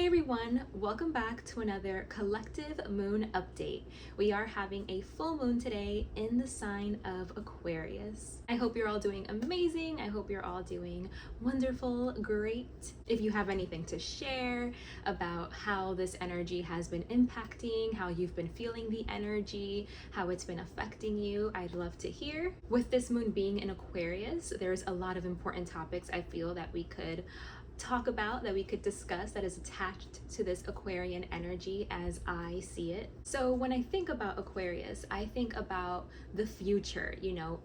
everyone, welcome back to another collective moon update. We are having a full moon today in the sign of Aquarius. I hope you're all doing amazing. I hope you're all doing wonderful, great. If you have anything to share about how this energy has been impacting, how you've been feeling the energy, how it's been affecting you, I'd love to hear. With this moon being in Aquarius, there's a lot of important topics I feel that we could talk about, that we could discuss, that is attached to this Aquarian energy as I see it. So when I think about Aquarius, I think about the future,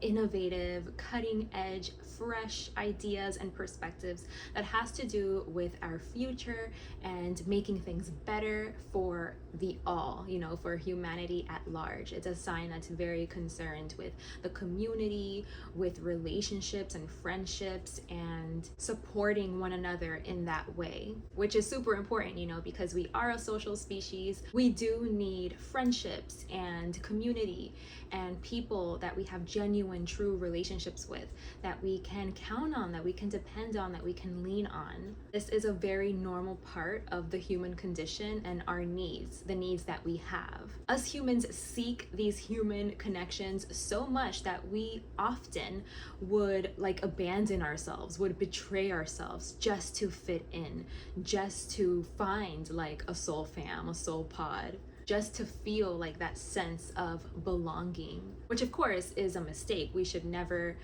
innovative, cutting edge, fresh ideas and perspectives that has to do with our future and making things better for the all, for humanity at large. It's a sign that's very concerned with the community, with relationships and friendships, and supporting one another in that way, which is super important, because we are a social species. We do need friendships and community and people that we have genuine, true relationships with, that we can count on, that we can depend on, that we can lean on. This is a very normal part of the human condition and our needs, the needs that we have. Us humans seek these human connections so much that we often would abandon ourselves, would betray ourselves just to fit in, just to find a soul fam, a soul pod, just to feel that sense of belonging, which of course is a mistake. We should never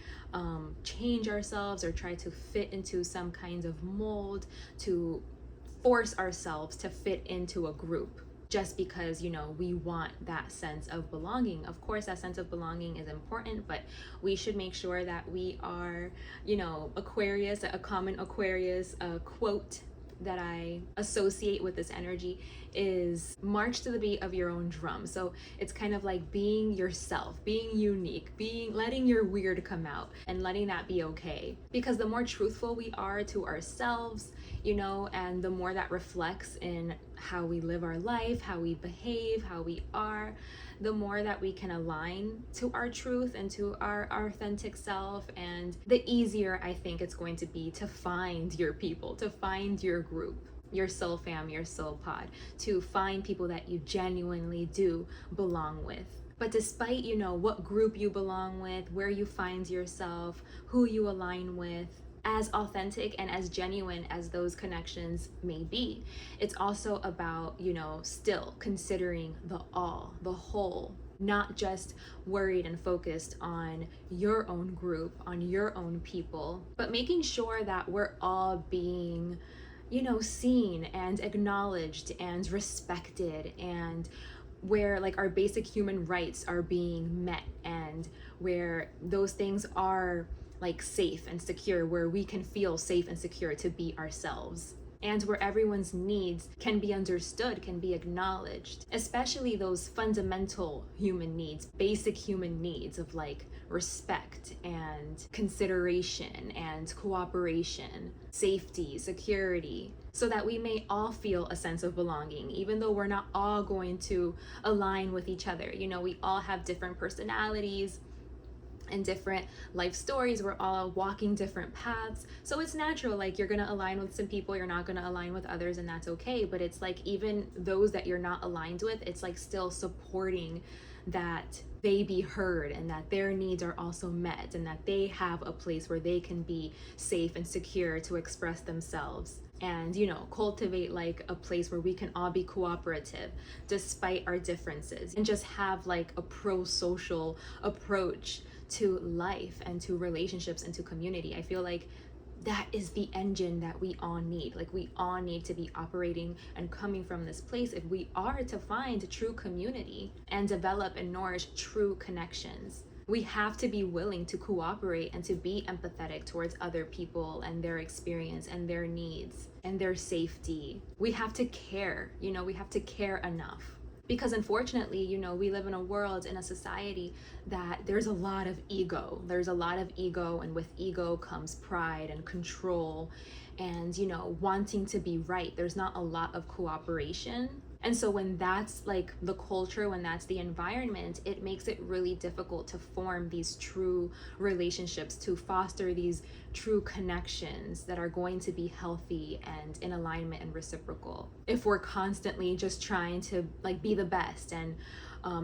change ourselves or try to fit into some kind of mold, to force ourselves to fit into a group just because we want that sense of belonging. Of course, that sense of belonging is important, but we should make sure that we are Aquarius. A common Aquarius quote that I associate with this energy is march to the beat of your own drum. So it's kind of like being yourself, being unique, letting your weird come out and letting that be okay. Because the more truthful we are to ourselves, and the more that reflects in how we live our life, how we behave, how we are, the more that we can align to our truth and to our authentic self, and the easier I think it's going to be to find your people, to find your group, your soul fam, your soul pod, to find people that you genuinely do belong with. But despite, what group you belong with, where you find yourself, who you align with, as authentic and as genuine as those connections may be, it's also about, still considering the all, the whole, not just worried and focused on your own group, on your own people, but making sure that we're all being, seen and acknowledged and respected, and where our basic human rights are being met, and where those things are safe and secure, where we can feel safe and secure to be ourselves, and where everyone's needs can be understood, can be acknowledged, especially those fundamental human needs, basic human needs of respect and consideration and cooperation, safety, security, so that we may all feel a sense of belonging, even though we're not all going to align with each other. We all have different personalities and different life stories. We're all walking different paths, so it's natural, you're gonna align with some people, you're not gonna align with others, and that's okay. But it's even those that you're not aligned with, it's still supporting that they be heard and that their needs are also met, and that they have a place where they can be safe and secure to express themselves, and cultivate a place where we can all be cooperative despite our differences, and just have a pro-social approach to life and to relationships and to community. I feel that is the engine that we all need. We all need to be operating and coming from this place if we are to find true community and develop and nourish true connections. We have to be willing to cooperate and to be empathetic towards other people and their experience and their needs and their safety. We have to care, we have to care enough. Because unfortunately, we live in a world, in a society that there's a lot of ego. There's a lot of ego, and with ego comes pride and control and, wanting to be right. There's not a lot of cooperation. And so when that's like the culture, when that's the environment, it makes it really difficult to form these true relationships, to foster these true connections that are going to be healthy and in alignment and reciprocal. If we're constantly just trying to like be the best and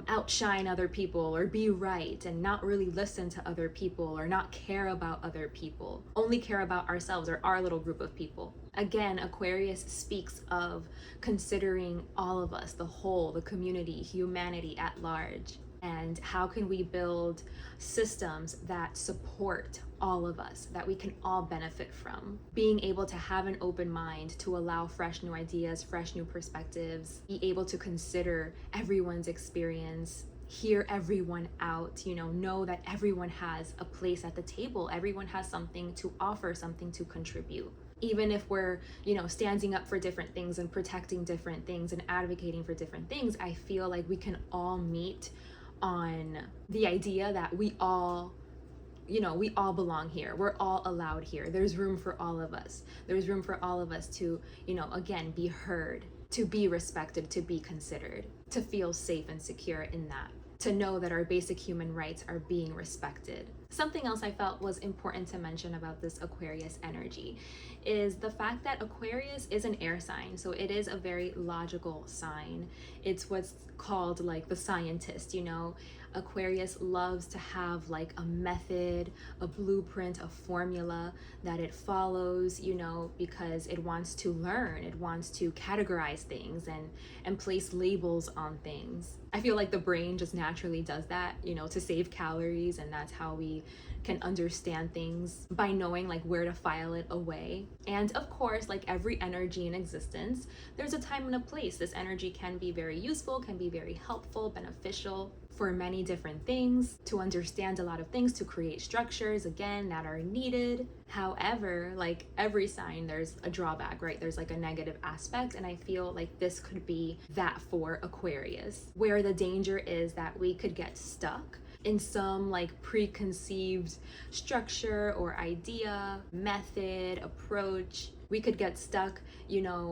outshine other people or be right and not really listen to other people or not care about other people, only care about ourselves or our little group of people. Again, Aquarius speaks of considering all of us, the whole, the community, humanity at large. And how can we build systems that support all of us, that we can all benefit from? Being able to have an open mind to allow fresh new ideas, fresh new perspectives, be able to consider everyone's experience, hear everyone out, know that everyone has a place at the table, everyone has something to offer, something to contribute. Even if we're, standing up for different things and protecting different things and advocating for different things, I feel like we can all meet on the idea that we all belong here. We're all allowed here. There's room for all of us. There's room for all of us to, again, be heard, to be respected, to be considered, to feel safe and secure in that, to know that our basic human rights are being respected. Something else I felt was important to mention about this Aquarius energy is the fact that Aquarius is an air sign. So it is a very logical sign. It's what's called like the scientist, Aquarius loves to have like a method, a blueprint, a formula that it follows, because it wants to learn, it wants to categorize things and place labels on things. I feel like the brain just naturally does that, to save calories, and that's how we can understand things, by knowing like where to file it away. And of course, like every energy in existence, there's a time and a place. This energy can be very useful, can be very helpful, beneficial for many different things, to understand a lot of things, to create structures, again, that are needed. However, like every sign, there's a drawback, right? There's like a negative aspect, and I feel like this could be that for Aquarius, where the danger is that we could get stuck in some like preconceived structure or idea, method, approach. We could get stuck,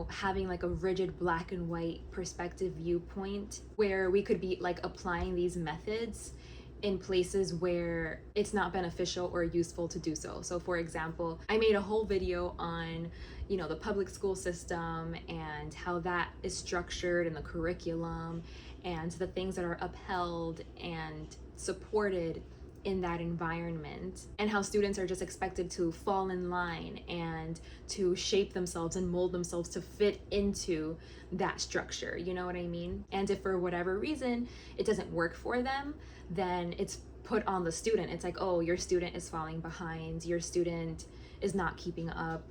having like a rigid black and white perspective viewpoint, where we could be like applying these methods in places where it's not beneficial or useful to do so. So for example, I made a whole video on, the public school system and how that is structured in the curriculum and the things that are upheld and supported in that environment, and how students are just expected to fall in line and to shape themselves and mold themselves to fit into that structure, you know what I mean? And if for whatever reason it doesn't work for them, then it's put on the student. It's like, oh, your student is falling behind, your student is not keeping up,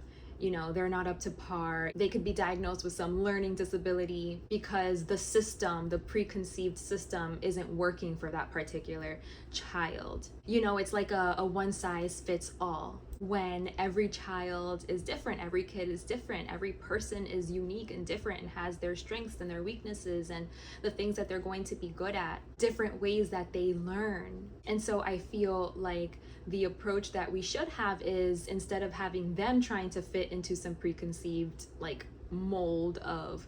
they're not up to par. They could be diagnosed with some learning disability because the system, the preconceived system, isn't working for that particular child. It's like a one size fits all, when every child is different, every kid is different, every person is unique and different and has their strengths and their weaknesses and the things that they're going to be good at, different ways that they learn. And so I feel like the approach that we should have is, instead of having them trying to fit into some preconceived like mold of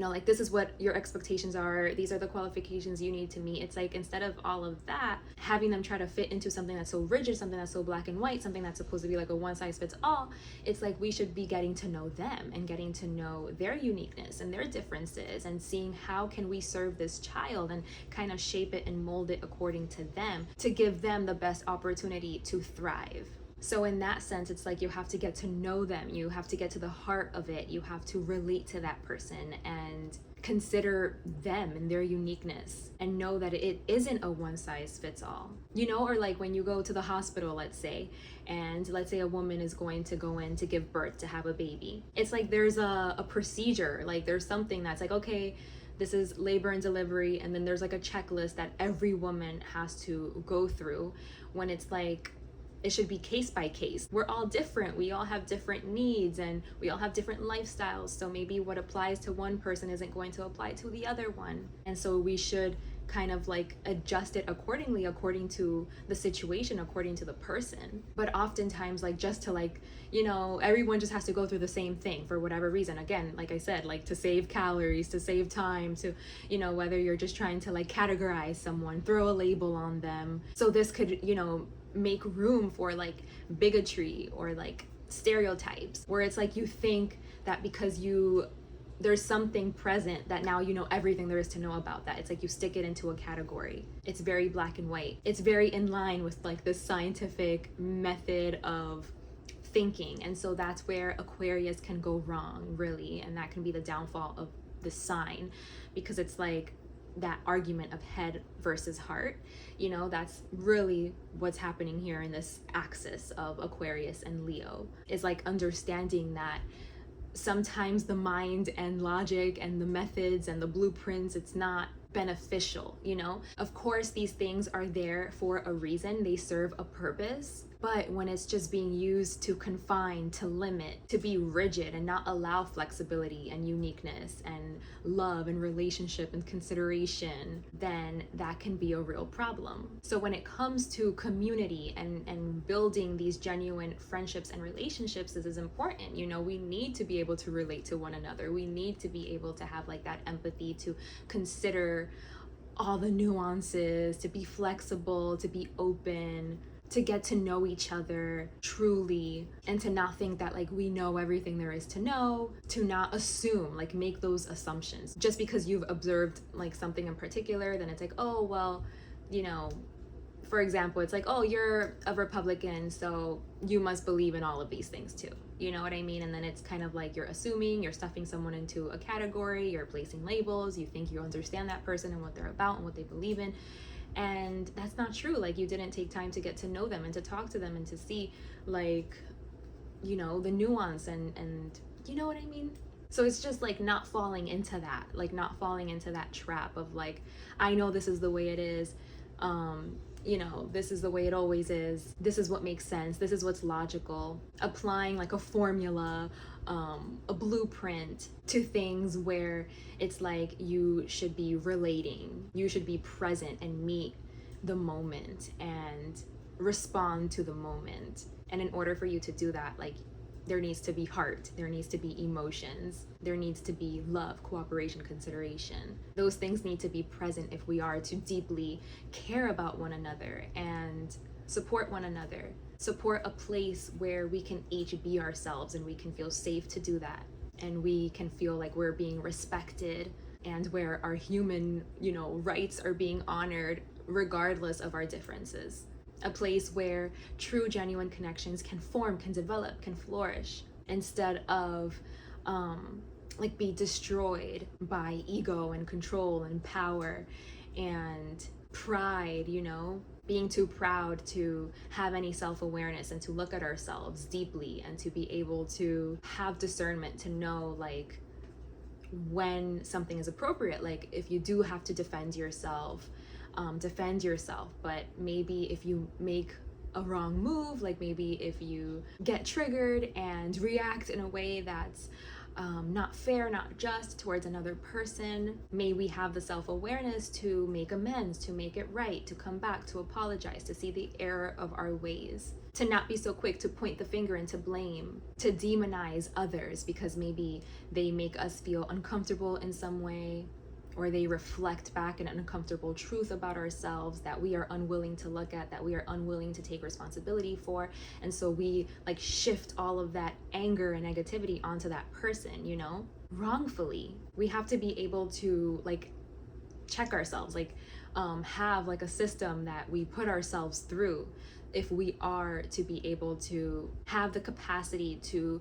like, this is what your expectations are, these are the qualifications you need to meet. It's like, instead of all of that, having them try to fit into something that's so rigid, something that's so black and white, something that's supposed to be like a one size fits all, it's like we should be getting to know them and getting to know their uniqueness and their differences, and seeing how can we serve this child and kind of shape it and mold it according to them, to give them the best opportunity to thrive. So in that sense, it's like you have to get to know them, you have to get to the heart of it, you have to relate to that person and consider them and their uniqueness, and know that it isn't a one size fits all. Or like when you go to the hospital, let's say a woman is going to go in to give birth, to have a baby. It's like there's a procedure, like there's something that's like, okay, this is labor and delivery, and then there's like a checklist that every woman has to go through, when it's like, it should be case by case. We're all different. We all have different needs and we all have different lifestyles. So maybe what applies to one person isn't going to apply to the other one. And so we should kind of like adjust it accordingly, according to the situation, according to the person. But oftentimes, like, just to like, you know, everyone just has to go through the same thing for whatever reason. Again, like I said, like to save calories, to save time, to, you know, whether you're just trying to like categorize someone, throw a label on them. So this could, you know, make room for like bigotry or like stereotypes, where it's like you think that because there's something present that now you know everything there is to know about that. It's like you stick it into a category. It's very black and white. It's very in line with like this scientific method of thinking. And so that's where Aquarius can go wrong, really. And that can be the downfall of the sign, because it's like that argument of head versus heart. You know, that's really what's happening here in this axis of Aquarius and Leo, is like understanding that sometimes the mind and logic and the methods and the blueprints, it's not beneficial, you know? Of course, these things are there for a reason, they serve a purpose. But when it's just being used to confine, to limit, to be rigid and not allow flexibility and uniqueness and love and relationship and consideration, then that can be a real problem. So when it comes to community and building these genuine friendships and relationships, this is important. You know, we need to be able to relate to one another. We need to be able to have like that empathy, to consider all the nuances, to be flexible, to be open, to get to know each other truly, and to not think that like we know everything there is to know, to not assume, like make those assumptions. Just because you've observed like something in particular, then it's like, oh, well, you know, for example, it's like, oh, you're a Republican, so you must believe in all of these things too. You know what I mean? And then it's kind of like you're assuming, you're stuffing someone into a category, you're placing labels, you think you understand that person and what they're about and what they believe in. And that's not true. Like, you didn't take time to get to know them and to talk to them and to see, like, you know, the nuance and you know what I mean? So it's just like not falling into that, like not falling into that trap of like, I know this is the way it is. You know, this is the way it always is. This is what makes sense. This is what's logical. Applying like a formula, a blueprint to things where it's like you should be relating, you should be present and meet the moment and respond to the moment. And in order for you to do that, like, there needs to be heart, there needs to be emotions, there needs to be love, cooperation, consideration. Those things need to be present if we are to deeply care about one another and support one another. Support a place where we can each be ourselves and we can feel safe to do that. And we can feel like we're being respected and where our human, you know, rights are being honored regardless of our differences. A place where true, genuine connections can form, can develop, can flourish, instead of like be destroyed by ego and control and power and pride, you know, being too proud to have any self-awareness and to look at ourselves deeply and to be able to have discernment to know like when something is appropriate. Like, if you do have to defend yourself, but maybe if you make a wrong move, like maybe if you get triggered and react in a way that's not fair, not just towards another person, may we have the self-awareness to make amends, to make it right, to come back, to apologize, to see the error of our ways, to not be so quick to point the finger and to blame, to demonize others because maybe they make us feel uncomfortable in some way, or they reflect back an uncomfortable truth about ourselves that we are unwilling to look at, that we are unwilling to take responsibility for. And so we like shift all of that anger and negativity onto that person, you know, wrongfully. We have to be able to like check ourselves, like have like a system that we put ourselves through if we are to be able to have the capacity to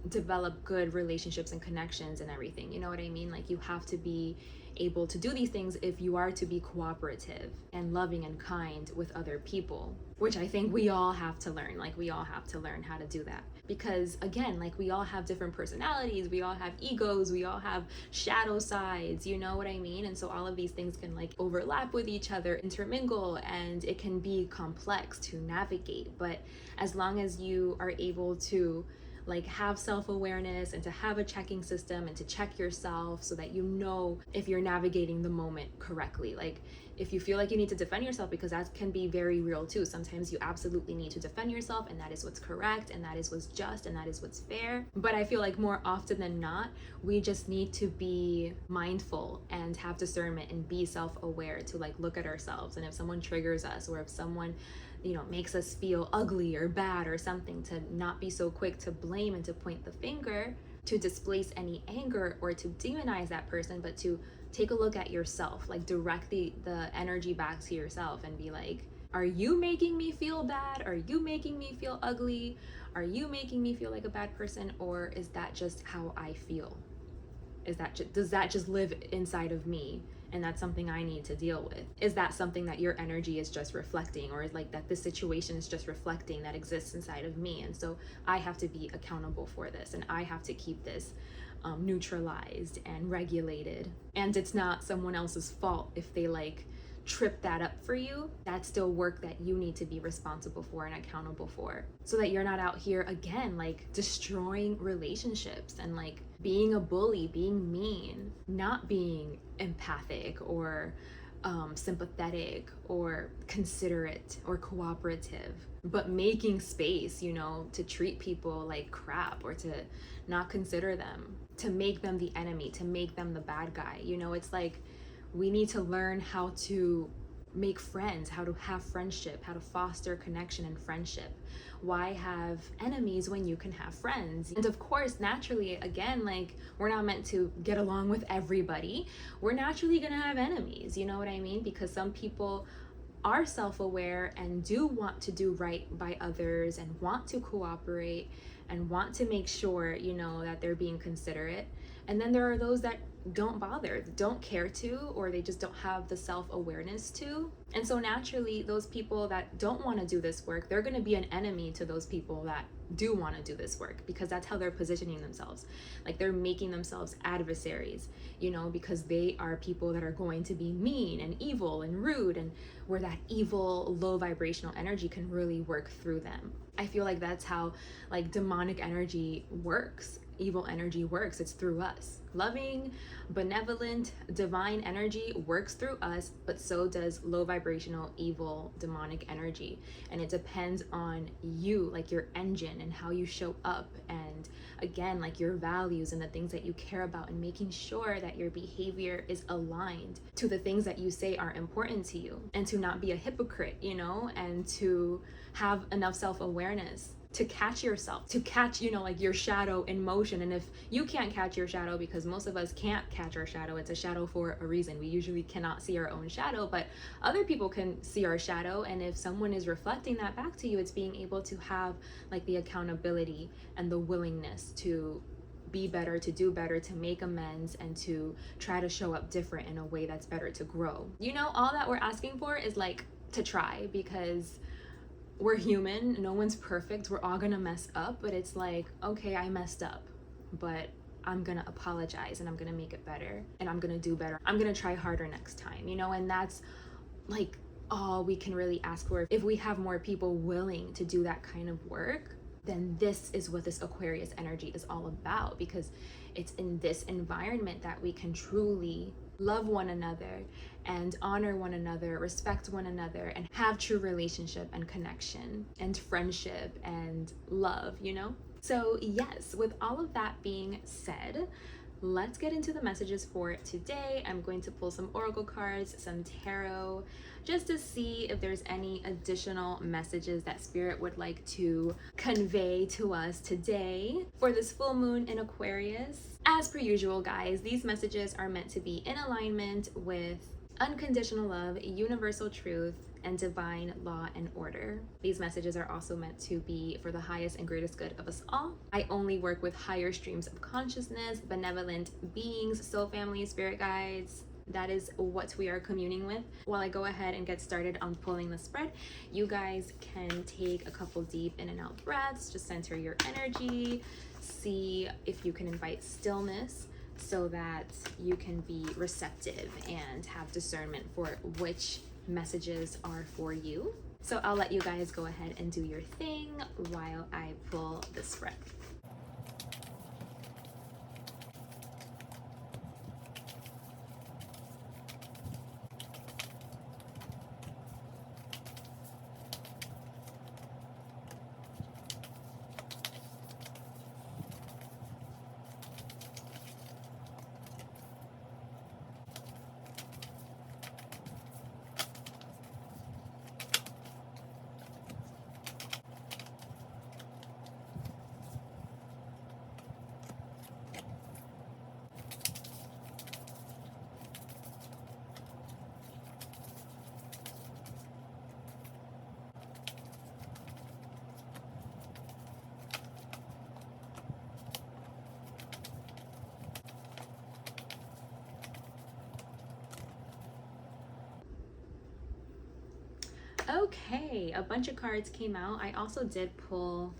develop good relationships and connections and everything. You know what I mean? Like, you have to be able to do these things if you are to be cooperative and loving and kind with other people, which I think we all have to learn. Like, we all have to learn how to do that, because again, like, we all have different personalities, we all have egos, we all have shadow sides, you know what I mean? And so all of these things can like overlap with each other, intermingle, and it can be complex to navigate. But as long as you are able to like have self-awareness and to have a checking system and to check yourself so that you know if you're navigating the moment correctly. Like if you feel like you need to defend yourself, because that can be very real too. Sometimes you absolutely need to defend yourself, and that is what's correct, and that is what's just, and that is what's fair. But I feel like more often than not, we just need to be mindful and have discernment and be self-aware to like look at ourselves. And if someone triggers us, or if someone, you know, makes us feel ugly or bad or something, to not be so quick to blame and to point the finger, to displace any anger or to demonize that person, but to take a look at yourself, like direct the energy back to yourself and be like, are you making me feel bad? Are you making me feel ugly? Are you making me feel like a bad person? Or is that just how I feel? Does that just live inside of me? And that's something I need to deal with. Is that something that your energy is just reflecting, or is like that this situation is just reflecting that exists inside of me? And so I have to be accountable for this, and I have to keep this neutralized and regulated. And it's not someone else's fault if they like trip that up for you. That's still work that you need to be responsible for and accountable for, so that you're not out here again like destroying relationships and like being a bully, being mean, not being empathic or sympathetic or considerate or cooperative, but making space, you know, to treat people like crap or to not consider them, to make them the enemy, to make them the bad guy. You know, it's like we need to learn how to make friends, how to have friendship, how to foster connection and friendship. Why have enemies when you can have friends? And of course, naturally, again, like we're not meant to get along with everybody. We're naturally gonna have enemies, you know what I mean? Because some people are self-aware and do want to do right by others and want to cooperate and want to make sure, you know, that they're being considerate. And then there are those that don't bother, don't care to, or they just don't have the self-awareness to. And so naturally, those people that don't want to do this work, they're going to be an enemy to those people that do want to do this work, because that's how they're positioning themselves. Like they're making themselves adversaries, you know, because they are people that are going to be mean and evil and rude, and where that evil, low vibrational energy can really work through them. I feel like that's how like demonic energy works. Evil energy works. It's through us. Loving, benevolent, divine energy works through us, but so does low vibrational, evil, demonic energy. And it depends on you, like your engine and how you show up, and again, like your values and the things that you care about, and making sure that your behavior is aligned to the things that you say are important to you, and to not be a hypocrite, you know, and to have enough self-awareness to catch yourself, to catch, you know, like your shadow in motion. And if you can't catch your shadow, because most of us can't catch our shadow, it's a shadow for a reason. We usually cannot see our own shadow, but other people can see our shadow. And if someone is reflecting that back to you, it's being able to have like the accountability and the willingness to be better, to do better, to make amends, and to try to show up different in a way that's better, to grow. You know, all that we're asking for is like to try, because we're human, no one's perfect, we're all gonna mess up. But it's like, okay, I messed up, but I'm gonna apologize and I'm gonna make it better, and I'm gonna do better, I'm gonna try harder next time, you know. And that's like all we can really ask for. If we have more people willing to do that kind of work, then this is what this Aquarius energy is all about, because it's in this environment that we can truly love one another and honor one another, respect one another, and have true relationship and connection and friendship and love, you know? So yes, with all of that being said, let's get into the messages for today. I'm going to pull some oracle cards, some tarot, just to see if there's any additional messages that Spirit would like to convey to us today for this full moon in Aquarius. As per usual, guys, these messages are meant to be in alignment with unconditional love, universal truth, and divine law and order. These messages are also meant to be for the highest and greatest good of us all. I only work with higher streams of consciousness, benevolent beings, soul family, spirit guides. That is what we are communing with. While I go ahead and get started on pulling the spread, you guys can take a couple deep in and out breaths, just center your energy, see if you can invite stillness so that you can be receptive and have discernment for which messages are for you. So I'll let you guys go ahead and do your thing while I pull the spread. Okay, a bunch of cards came out. I also did pull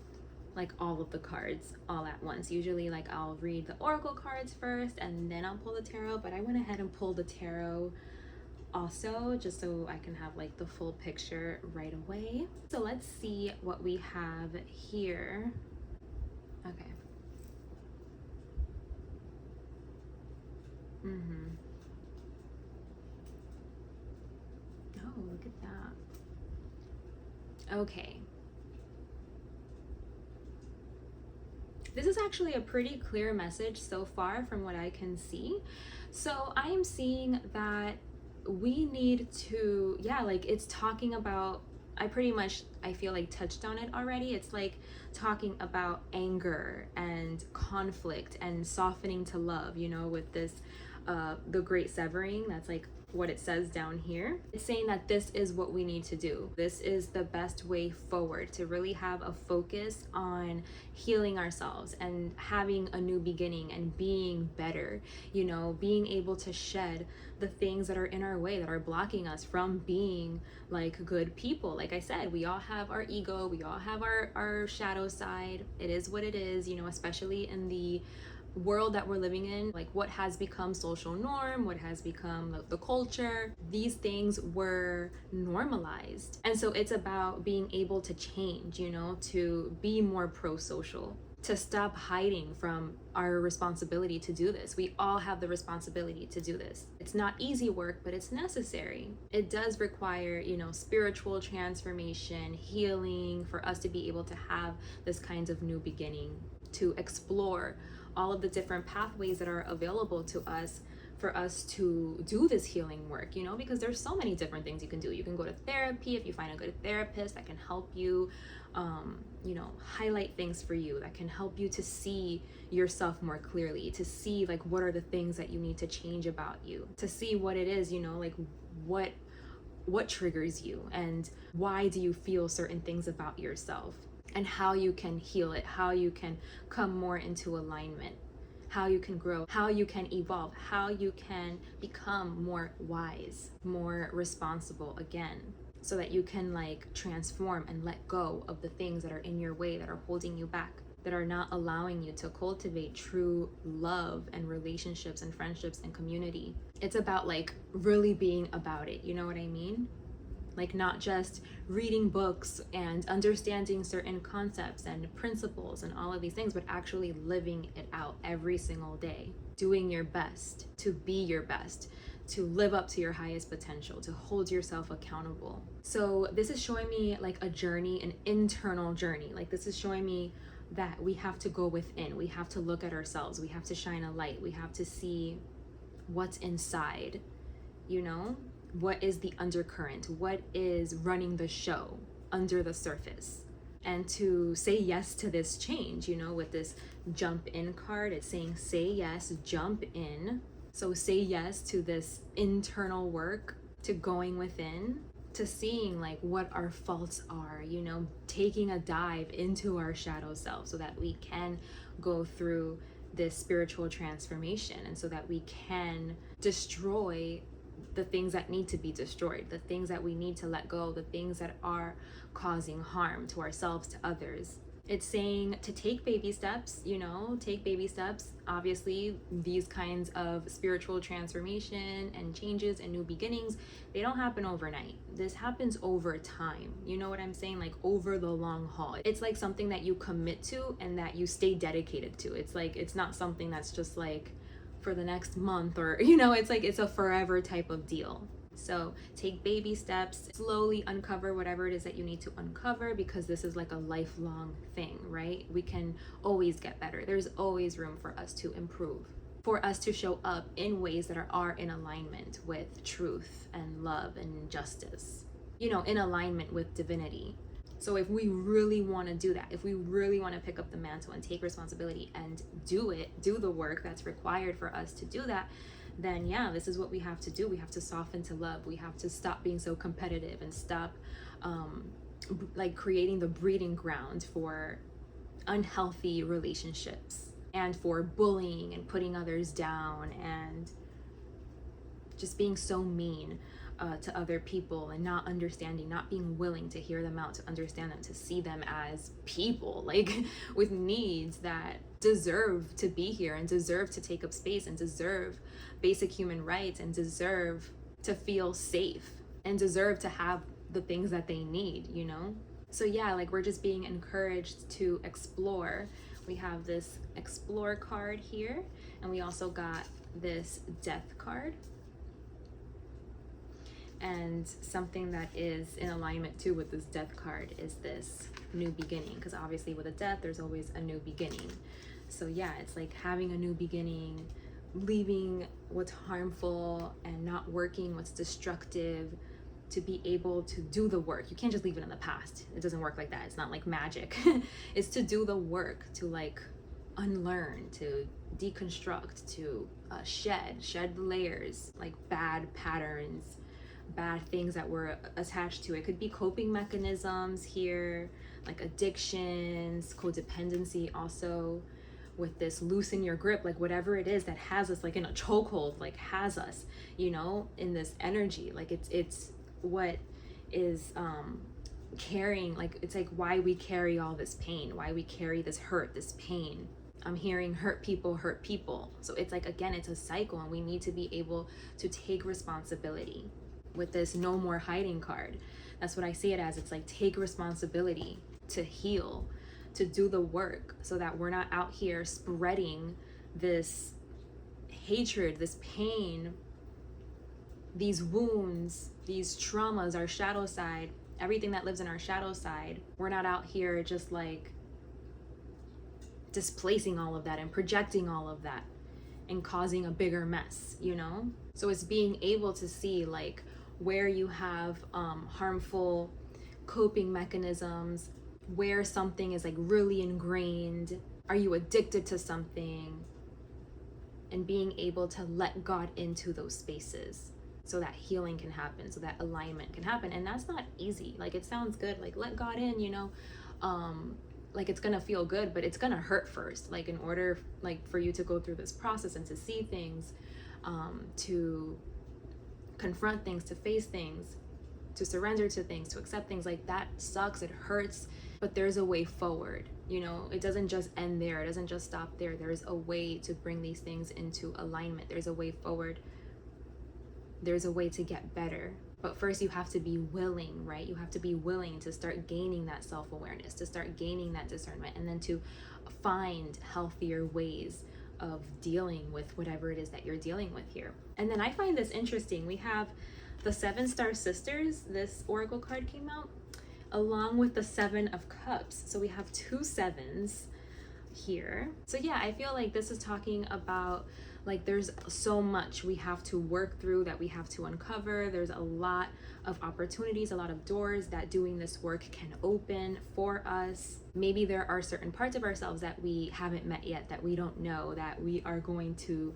like all of the cards all at once. Usually like I'll read the oracle cards first and then I'll pull the tarot, but I went ahead and pulled the tarot also just so I can have like the full picture right away. So let's see what we have here. Okay. Oh, look at that. Okay. This is actually a pretty clear message so far from what I can see. So I am seeing that we need to, yeah, like it's talking about, I feel like touched on it already. It's like talking about anger and conflict and softening to love, you know, with this, the great severing. That's like what it says down here. It's saying that this is what we need to do. This is the best way forward to really have a focus on healing ourselves and having a new beginning and being better, you know, being able to shed the things that are in our way that are blocking us from being like good people. Like I said, we all have our ego, we all have our shadow side. It is what it is, you know, especially in the world that we're living in, like what has become social norm, what has become the culture, these things were normalized. And so it's about being able to change, you know, to be more pro-social, to stop hiding from our responsibility to do this. We all have the responsibility to do this. It's not easy work, but it's necessary. It does require, you know, spiritual transformation, healing, for us to be able to have this kind of new beginning, to explore all of the different pathways that are available to us for us to do this healing work, you know, because there's so many different things you can do. You can go to therapy if you find a good therapist that can help you, you know, highlight things for you, that can help you to see yourself more clearly, to see like what are the things that you need to change about you, to see what it is, you know, like what triggers you and why do you feel certain things about yourself, and how you can heal it, how you can come more into alignment, how you can grow, how you can evolve, how you can become more wise, more responsible again, so that you can like transform and let go of the things that are in your way, that are holding you back, that are not allowing you to cultivate true love and relationships and friendships and community. It's about like really being about it, you know what I mean? Like not just reading books and understanding certain concepts and principles and all of these things, but actually living it out every single day, doing your best to be your best, to live up to your highest potential, to hold yourself accountable. So this is showing me like a journey, an internal journey. Like this is showing me that we have to go within, we have to look at ourselves, we have to shine a light, we have to see what's inside, you know? What is the undercurrent? What is running the show under the surface? And to say yes to this change, you know, with this jump in card, it's saying say yes, jump in. So say yes to this internal work, to going within, to seeing like what our faults are, you know, taking a dive into our shadow self so that we can go through this spiritual transformation, and so that we can destroy the things that need to be destroyed, the things that we need to let go, the things that are causing harm to ourselves, to others. It's saying to take baby steps, you know, take baby steps. Obviously, these kinds of spiritual transformation and changes and new beginnings, they don't happen overnight. This happens over time. You know what I'm saying? Like over the long haul. It's like something that you commit to and that you stay dedicated to. It's like, it's not something that's just like for the next month, or, you know, it's like it's a forever type of deal. So take baby steps, slowly uncover whatever it is that you need to uncover, because this is like a lifelong thing, right? We can always get better. There's always room for us to improve, for us to show up in ways that are in alignment with truth and love and justice, you know, in alignment with divinity. So if we really want to do that, if we really want to pick up the mantle and take responsibility and do it, do the work that's required for us to do that, then yeah, this is what we have to do. We have to soften to love. We have to stop being so competitive and stop like creating the breeding ground for unhealthy relationships and for bullying and putting others down and just being so mean. to other people, and not understanding, not being willing to hear them out, to understand them, to see them as people, like with needs that deserve to be here and deserve to take up space and deserve basic human rights and deserve to feel safe and deserve to have the things that they need, you know? So yeah, like we're just being encouraged to explore. We have this explore card here, and we also got this death card. And something that is in alignment too with this death card is this new beginning, because obviously with a death there's always a new beginning. So yeah, it's like having a new beginning, leaving what's harmful and not working what's destructive, to be able to do the work. You can't just leave it in the past. It doesn't work like that. It's not like magic. It's to do the work, to like unlearn, to deconstruct, to shed layers, like bad patterns, bad things that were attached to it. Could be coping mechanisms here, like addictions, codependency, also with this loosen your grip, like whatever it is that has us like in a chokehold, like has us, you know, in this energy. Like it's what is carrying, like it's like why we carry all this pain, why we carry this hurt, this pain. I'm hearing hurt people. So it's like, again, it's a cycle, and we need to be able to take responsibility. With this no more hiding card, that's what I see it as. It's like take responsibility to heal, to do the work, so that we're not out here spreading this hatred, this pain, these wounds, these traumas, our shadow side, everything that lives in our shadow side. We're not out here just like displacing all of that and projecting all of that and causing a bigger mess, you know? So it's being able to see like where you have harmful coping mechanisms, where something is like really ingrained. Are you addicted to something? And being able to let God into those spaces so that healing can happen, so that alignment can happen. And that's not easy. Like it sounds good, like let God in, you know, like it's gonna feel good, but it's gonna hurt first. Like in order like for you to go through this process and to see things, to confront things, to face things, to surrender to things, to accept things, like that sucks, it hurts, but there's a way forward, you know? It doesn't just end there, it doesn't just stop there. There's a way to bring these things into alignment. There's a way forward. There's a way to get better. But first you have to be willing, right? You have to be willing to start gaining that self-awareness, to start gaining that discernment, and then to find healthier ways of dealing with whatever it is that you're dealing with here. And then I find this interesting. We have the 7-star sisters. This oracle card came out along with the 7 of cups. So we have 2 7s here. So yeah, I feel like this is talking about like there's so much we have to work through, that we have to uncover. There's a lot of opportunities, a lot of doors that doing this work can open for us. Maybe there are certain parts of ourselves that we haven't met yet, that we don't know, that we are going to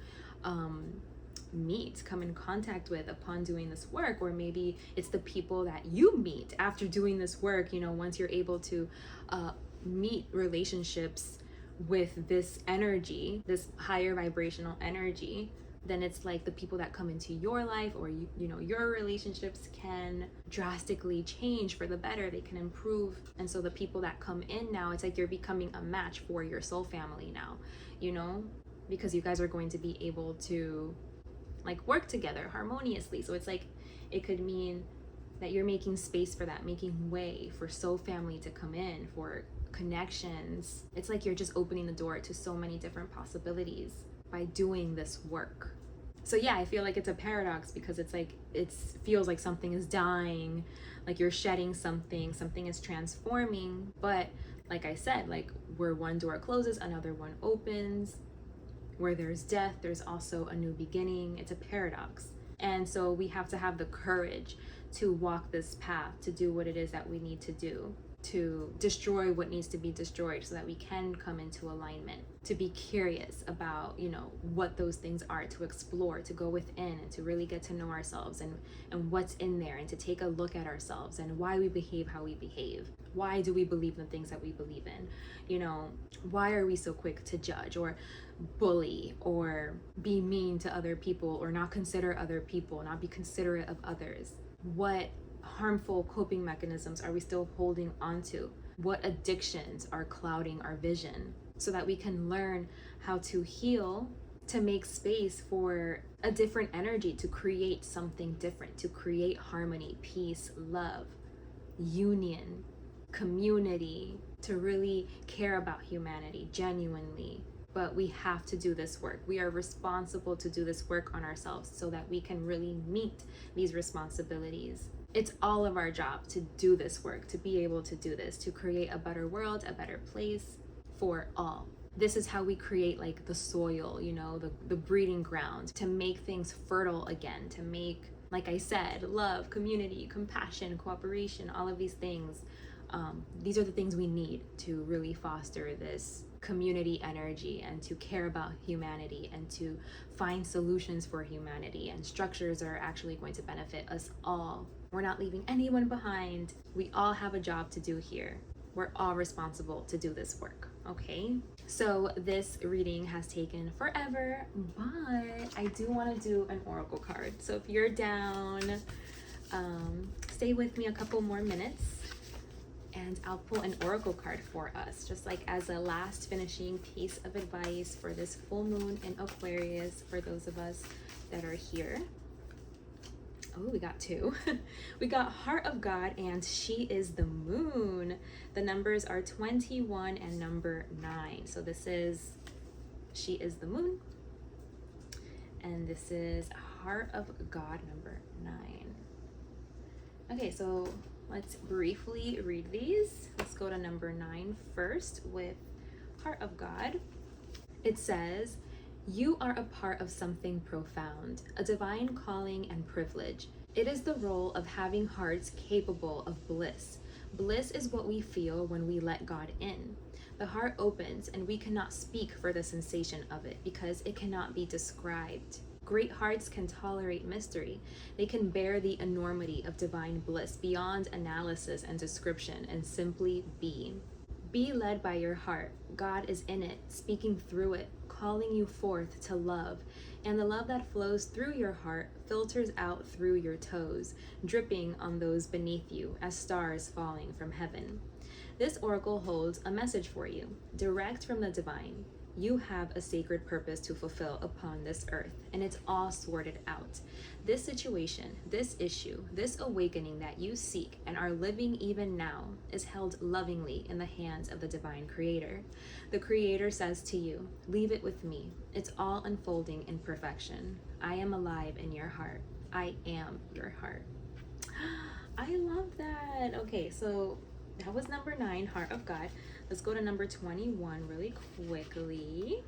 meet, come in contact with upon doing this work. Or maybe it's the people that you meet after doing this work, you know, once you're able to meet relationships with this energy, this higher vibrational energy, then it's like the people that come into your life, or you know, your relationships can drastically change for the better. They can improve. And so the people that come in now, it's like you're becoming a match for your soul family now, you know, because you guys are going to be able to like work together harmoniously. So it's like it could mean that you're making space for that, making way for soul family to come in, for connections. It's like you're just opening the door to so many different possibilities by doing this work. So yeah, I feel like it's a paradox, because it's like it feels like something is dying, like you're shedding something, something is transforming. But like I said, like where one door closes, another one opens. Where there's death, there's also a new beginning. It's a paradox. And so we have to have the courage to walk this path, to do what it is that we need to do. to destroy what needs to be destroyed so that we can come into alignment, to be curious about, you know, what those things are, to explore, to go within and to really get to know ourselves and what's in there, and to take a look at ourselves and why we behave how we behave. Why do we believe the things that we believe in? You know, why are we so quick to judge or bully or be mean to other people or not consider other people, not be considerate of others? What harmful coping mechanisms are we still holding onto? What addictions are clouding our vision? So that we can learn how to heal, to make space for a different energy, to create something different, to create harmony, peace, love, union, community, to really care about humanity genuinely. But we have to do this work. We are responsible to do this work on ourselves so that we can really meet these responsibilities. It's all of our job to do this work, to be able to do this, to create a better world, a better place for all. This is how we create like the soil, you know, the breeding ground, to make things fertile again, to make, like I said, love, community, compassion, cooperation, all of these things. These are the things we need to really foster this community energy and to care about humanity and to find solutions for humanity and structures that are actually going to benefit us all. We're not leaving anyone behind. We all have a job to do here. We're all responsible to do this work, okay? So this reading has taken forever, but I do want to do an oracle card. So if you're down, stay with me a couple more minutes and I'll pull an oracle card for us, just like as a last finishing piece of advice for this full moon in Aquarius for those of us that are here. Oh, we got two. We got Heart of God and She is the Moon. The numbers are 21 and number 9. So this is She is the Moon. And this is Heart of God number 9. Okay, so let's briefly read these. Let's go to number 9 first with Heart of God. It says, "You are a part of something profound, a divine calling and privilege. It is the role of having hearts capable of bliss. Bliss is what we feel when we let God in. The heart opens and we cannot speak for the sensation of it because it cannot be described. Great hearts can tolerate mystery. They can bear the enormity of divine bliss beyond analysis and description and simply be. Be led by your heart. God is in it, speaking through it, calling you forth to love. And the love that flows through your heart filters out through your toes, dripping on those beneath you as stars falling from heaven. This oracle holds a message for you, direct from the divine. You have a sacred purpose to fulfill upon this earth, and it's all sorted out. This situation, this issue, this awakening that you seek and are living even now is held lovingly in the hands of the divine creator. The creator says to you, leave it with me. It's all unfolding in perfection. I am alive in your heart. I am your heart." I love that. Okay, so that was number 9, Heart of God. Let's go to number 21 really quickly.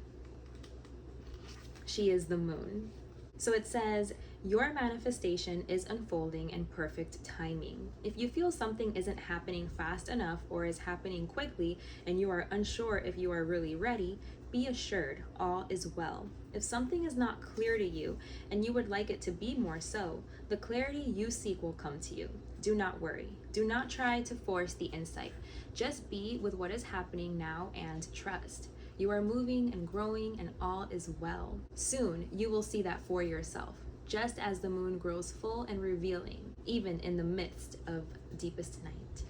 She is the Moon. So it says, your manifestation is unfolding in perfect timing. If you feel something isn't happening fast enough or is happening quickly and you are unsure if you are really ready, be assured all is well. If something is not clear to you and you would like it to be more so, the clarity you seek will come to you. Do not worry. Do not try to force the insight. Just be with what is happening now and trust. You are moving and growing and all is well. Soon you will see that for yourself, just as the moon grows full and revealing, even in the midst of deepest night.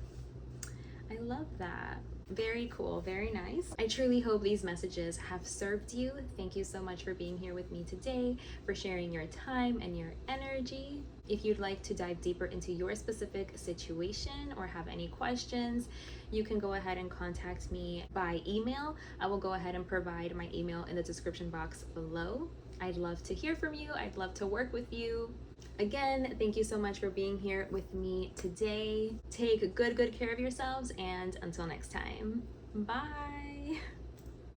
I love that. Very cool, very nice. I truly hope these messages have served you. Thank you so much for being here with me today, for sharing your time and your energy. If you'd like to dive deeper into your specific situation or have any questions, you can go ahead and contact me by email. I will go ahead and provide my email in the description box below. I'd love to hear from you. I'd love to work with you. Again, thank you so much for being here with me today. Take good care of yourselves, and until next time, bye.